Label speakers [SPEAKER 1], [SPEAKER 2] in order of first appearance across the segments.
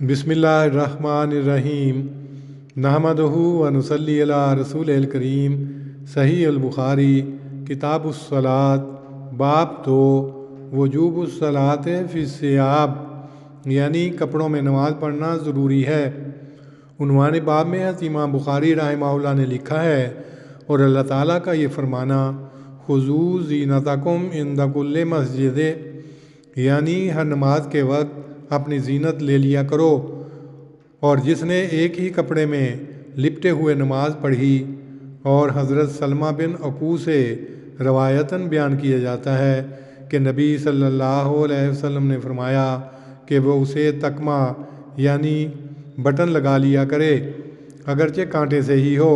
[SPEAKER 1] बिस्मिल्लाहिर्रहमानिर्रहीम नहमदहु व नुसल्ली अला रसूलिल करीम। सही अल-बुखारी किताबुस्सलात बाब 2 वजूबुस्सलात फ़िस्सियाब, यानी कपड़ों में नमाज़ पढ़ना ज़रूरी है। उन्वान बाब में हज़रत इमाम बुखारी रहमहुल्लाह ने लिखा है और अल्लाह ताला का ये फरमाना खुज़ू ज़ीनतकुम इंद कुल्लि मस्जिद, यानी हर नमाज के वक्त अपनी ज़ीनत ले लिया करो। और जिसने एक ही कपड़े में लिपटे हुए नमाज पढ़ी, और हज़रत सलमा बिन अकू से रवायतन बयान किया जाता है कि नबी सल्लल्लाहु अलैहि वसल्लम ने फरमाया कि वो उसे तकमा यानी बटन लगा लिया करे, अगरचे कांटे से ही हो।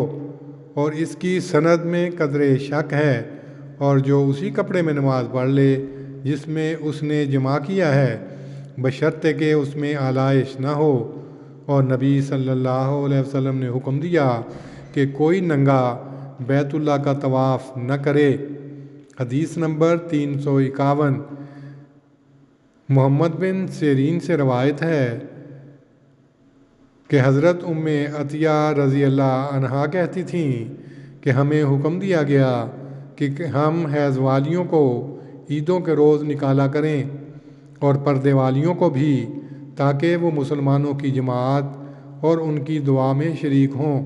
[SPEAKER 1] और इसकी सनद में कदरे शक है। और जो उसी कपड़े में नमाज पढ़ ले जिसमें उसने जमा किया है, बशर्ते कि उसमें आलाइश न हो। और नबी सल्लल्लाहु अलैहि वसल्लम ने हुक्म दिया कि कोई नंगा बैतुल्लाह का तवाफ़ न करे। हदीस नंबर 351। मोहम्मद बिन सिरीन से रवायत है कि हज़रत उम्मे अतिया रज़ी अल्लाह अन्हा कहती थीं कि हमें हुक्म दिया गया कि हम हैज़ वालियों को ईदों के रोज़ निकाला करें और पर्दे वालियों को भी, ताकि वो मुसलमानों की जमात और उनकी दुआ में शरीक हों।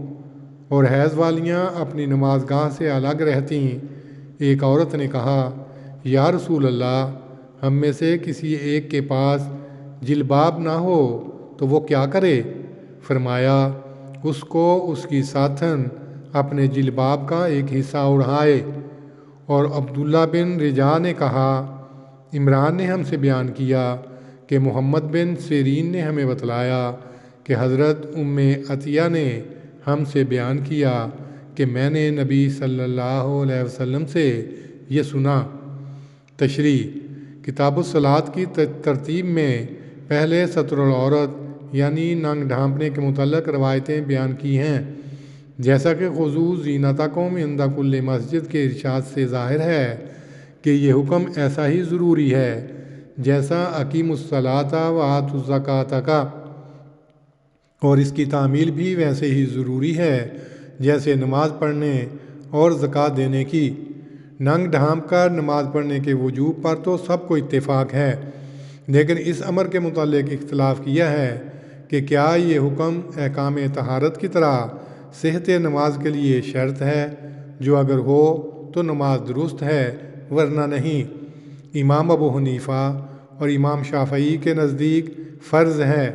[SPEAKER 1] और हैज़ वालियाँ अपनी नमाज गाह से अलग रहतीं। एक औरत ने कहा, या रसूल अल्लाह, हम में से किसी एक के पास जिलबाब ना हो तो वो क्या करे? फरमाया, उसको उसकी साथन अपने जिलबाब का एक हिस्सा उड़ाए। और अब्दुल्ला बिन रिजा ने कहा, इमरान ने हमसे बयान किया कि मोहम्मद बिन सिरीन ने हमें बतलाया कि हज़रत उम्मे अतिया ने हमसे बयान किया कि मैंने नबी सल्लल्लाहु अलैहि वसल्लम से ये सुना। तशरी किताबुस्सलात की तरतीब में पहले सतरुल औरत यानी नंग ढांपने के मुतल्लिक़ रवायतें बयान की हैं, जैसा कि खुज़ू ज़ीनतकुम इंद कुल्लि मस्जिद के इरशाद से ज़ाहिर है कि ये हुक्म ऐसा ही ज़रूरी है जैसा अकीमुस्सलाता व आतुज़्ज़काता का, और इसकी तामील भी वैसे ही ज़रूरी है जैसे नमाज पढ़ने और ज़कात देने की। नंग ढांप कर नमाज पढ़ने के वजूब पर तो सबको इत्तेफाक है, लेकिन इस अमर के मुतालिक इख्तिलाफ़ किया है कि क्या ये हुक्म अहकाम तहारत की तरह सेहत नमाज के लिए शर्त है, जो अगर हो तो नमाज दुरुस्त है वरना नहीं। इमाम अबू हनीफ़ा और इमाम शाफ़ई के नज़दीक फ़र्ज़ है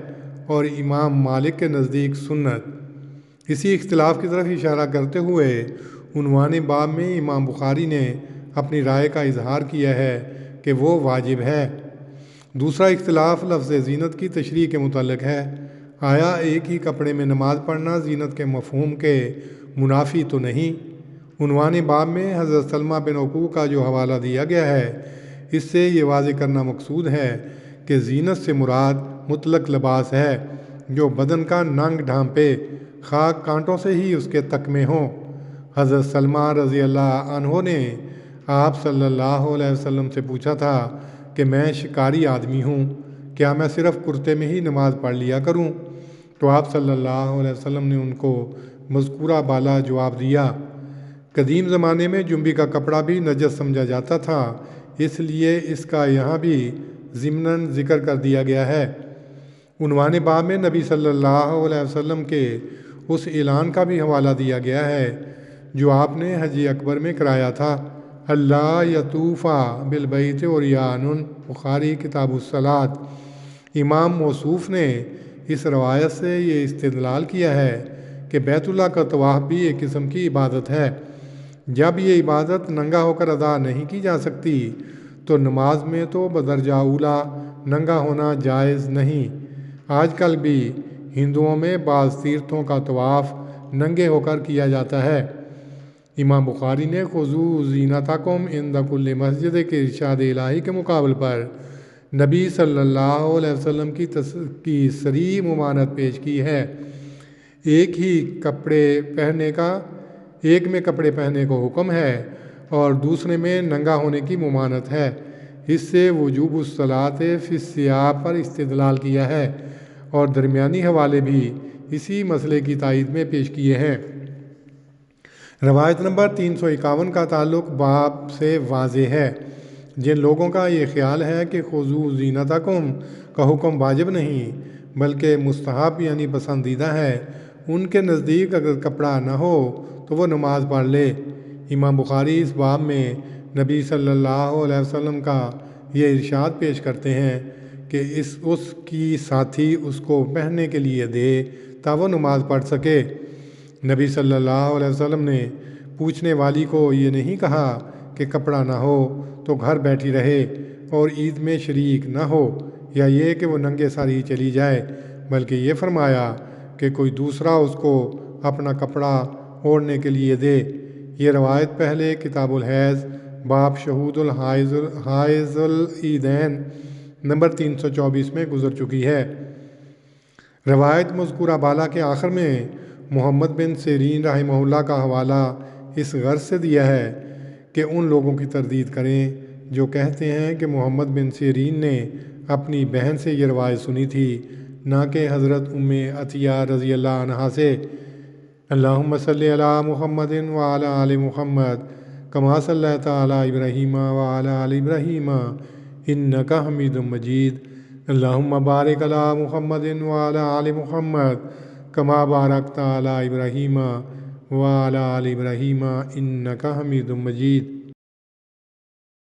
[SPEAKER 1] और इमाम मालिक के नज़दीक सुन्नत। इसी इख्तिलाफ़ की तरफ इशारा करते हुए उन्वान बाब में इमाम बुखारी ने अपनी राय का इजहार किया है कि वो वाजिब है। दूसरा इख्तिलाफ़ लफ्ज़ ज़ीनत की तशरीह के मुतल्लिक़ है। आया एक ही कपड़े में नमाज पढ़ना ज़ीनत के मफ़हूम के मुनाफी तो नहीं? उन्वान बाब में हज़रत सलमा बिन अकू का जो हवाला दिया गया है, इससे ये वाज़ेह करना मकसूद है कि ज़ीनत से मुराद मुतलक लिबास है जो बदन का नंग ढांपे, खा कांटों से ही उसके तकमे हों। हज़रत सलमा रज़ी अल्लाह अन्हो ने आप सल्लल्लाहु अलैहि वसल्लम से पूछा था कि मैं शिकारी आदमी हूँ, क्या मैं सिर्फ़ कुर्ते में ही नमाज़ पढ़ लिया करूँ? तो आप सल्लल्लाहु अलैहि वसल्लम ने उनको मज़कूरा बाला जवाब दिया। कदीम ज़माने में जुम्बी का कपड़ा भी नजस समझा जाता था, इसलिए इसका यहाँ भी ज़िम्नन ज़िक्र कर दिया गया है। उन्वान बाब में नबी सल्लल्लाहु अलैहि वसल्लम के उस ऐलान का भी हवाला दिया गया है जो आपने हज अकबर में कराया था, अल्लाह यतूफ़ा बिल बैत उरियानुन, बुखारी किताबुस्सलात। इमाम मौसूफ़ ने इस रवायत से ये इस्तिदलाल किया है कि बैतुल्लाह का तवाफ़ भी एक किस्म की इबादत है। जब ये इबादत नंगा होकर अदा नहीं की जा सकती तो नमाज में तो बदरजा उला नंगा होना जायज़ नहीं। आजकल भी हिंदुओं में बाज़ तीर्थों का तवाफ़ नंगे होकर किया जाता है। इमाम बुखारी ने खुज़ू ज़ीनतकुम इंद कुल्लि मस्जिद के इरशाद इलाही के मुकाबल पर नबी सल्लल्लाहु अलैहि वसल्लम की सरी मुमानत पेश की है। एक में कपड़े पहनने को हुक्म है और दूसरे में नंगा होने की मुमानत है। इससे वजूबुस्सलात फ़िस्सियाब पर इस्तिदलाल किया है اور درمیانی حوالے بھی اسی مسئلے کی تائید میں پیش کیے ہیں۔ روایت نمبر 351 کا تعلق باب سے واضح ہے۔ جن لوگوں کا یہ خیال ہے کہ خذوا زینتکم کا حکم واجب نہیں بلکہ مستحب یعنی پسندیدہ ہے، ان کے نزدیک اگر کپڑا نہ ہو تو وہ نماز پڑھ لے۔ امام بخاری اس باب میں نبی صلی اللہ علیہ وسلم کا یہ ارشاد پیش کرتے ہیں کہ اس کی ساتھی اس کو پہننے کے لیے دے تا وہ نماز پڑھ سکے۔ نبی صلی اللہ علیہ وسلم نے پوچھنے والی کو یہ نہیں کہا کہ کپڑا نہ ہو تو گھر بیٹھی رہے اور عید میں شریک نہ ہو، یا یہ کہ وہ ننگے سر ہی چلی جائے، بلکہ یہ فرمایا کہ کوئی دوسرا اس کو اپنا کپڑا اوڑھنے کے لیے دے۔ یہ روایت پہلے کتاب الحیض باب شہود الحائض العیدین نمبر 324 میں گزر چکی ہے۔ روایت مذکورہ بالا کے آخر میں محمد بن سیرین رحمہ اللہ کا حوالہ اس غرض سے دیا ہے کہ ان لوگوں کی تردید کریں جو کہتے ہیں کہ محمد بن سیرین نے اپنی بہن سے یہ روایت سنی تھی، نہ کہ حضرت ام عطیہ رضی اللہ عنہا سے۔ اللہم صلی علی محمد وعلی آل محمد کما صلیت علی ابراہیم وعلی آل ابراہیم انک حمید مجید۔ اللہم بارک علی محمد وعلی آل محمد کما بارکت علی ابراہیم وعلی آل ابراہیم انک حمید مجید۔